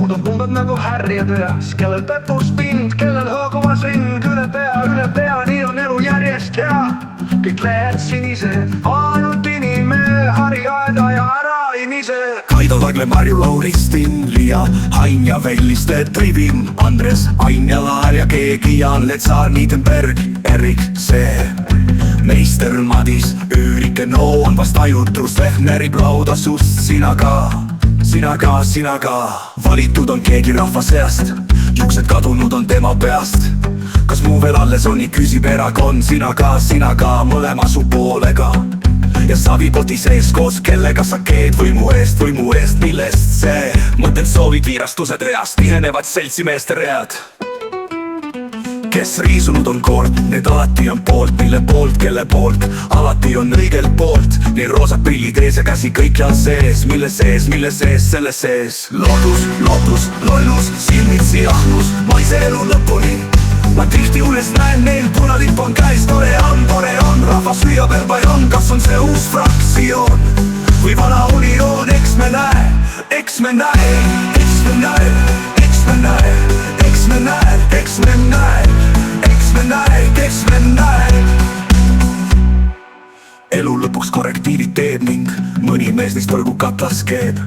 Mut on tuntad nagu härjad öös, kellel pepus pind, kellel hõõgumas ring üle pea, nii on elu järjest hea. Kõik lehed sinised, ainult inimene, hariaeda ja ära inise. Kaido Lagle, Marju Lauristin, Liia, Ain ja Velliste, Trivim, Andres, Ain ja Laar ja keegi Jaan Letsaar, Niidenberg, Erik See, meister Madis, Üürike Noon, vast ajutrus Lehneri plauda sust, sina ka. Valitud on keegi rahva seast, juuksed kadunud on tema peast. Kas muu veel alles on, nii küsib erakond, sina ka, mõlema su poolega. Ja savipoti sees koos, kellega sa keed võimu eest, millest see mõtted, soovid, viirastused reast tihenevad seltsimeeste read. Kes riisunud on koort, need alati on poolt, mille poolt, kelle poolt, alati on õigelt poolt. Nii roosad prillid ees ja käsi kõikjal sees, mille sees, selle sees. Lootus, lollus, silmitsi ahnus, maise elu lõpuni. Ma tihti unes näen neil, punalipp on käes, tore on, rahvas hüüab erbajon, kas on see uus fraktsioon või vana unioon, eks me näe. Elu lõpuks korrektiivid teeb ning mõni mees neist võrgu katlas keeb.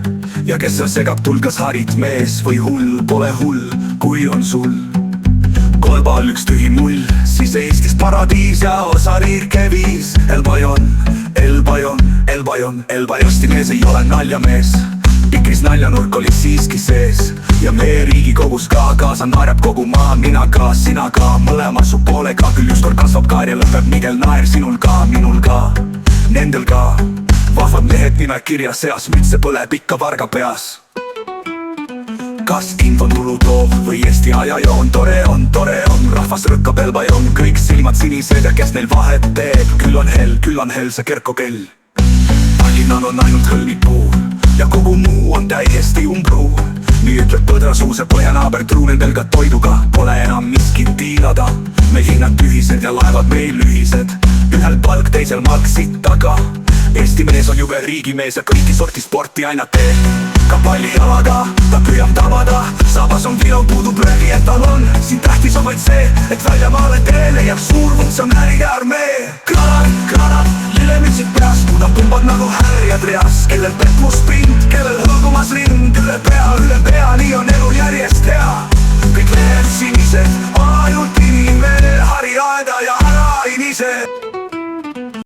Ja kes seal segab tulgas harit mees või hull, pole hull, kui on sul kolbal üks tühi mull, siis Eestis paradiis ja osariik kevis. Elbajosti mees ei ole naljamees, pikris naljanurk oli siiski sees. Ja meie Riigikogus ka kaasa naerab kogu maa, mina ka, sina ka, mõlema su poolega. Küll ükskord kasvab kaar ja lõpeb Miguel naer, sinul ka, minul ka, nendel ka. Vahvad mehed nimekirja seas, mütse põleb ikka varga peas. Kas info tulu toob või Eesti ajajoon, tore on, rahvas rõkkab Elbajon, kõik silmad sinised ja kes neil vahet teeb. Küll on hell see Kerko kell. Tallinnal on ainult hõlmipuu ja kogu muu on täiesti umbruu. Nii ütleb Põdrasuu, see põhjanaaber truu, nendel ka toiduga pole enam miskit diilada. Meil hinnad tühised ja laevad meil ühised, ühel palk, teisel malk sitt taga. Eesti mees on jube riigimees ja kõiki sorti sporti aina teeb. Ka pallijalaga ta püüab tabada, sabas on vilon, puudub löögi, et tal on. Siin tähtis on vaid see, et väljamaale tee leiab suur funktsionääride armee. Granat, lillemütsid peas, kui ta pumbad nagu härjad reas. Kellel pepus pind, kellel hõõgumas ring üle pea, nii on elu järjest hea. Kõik lehed sinised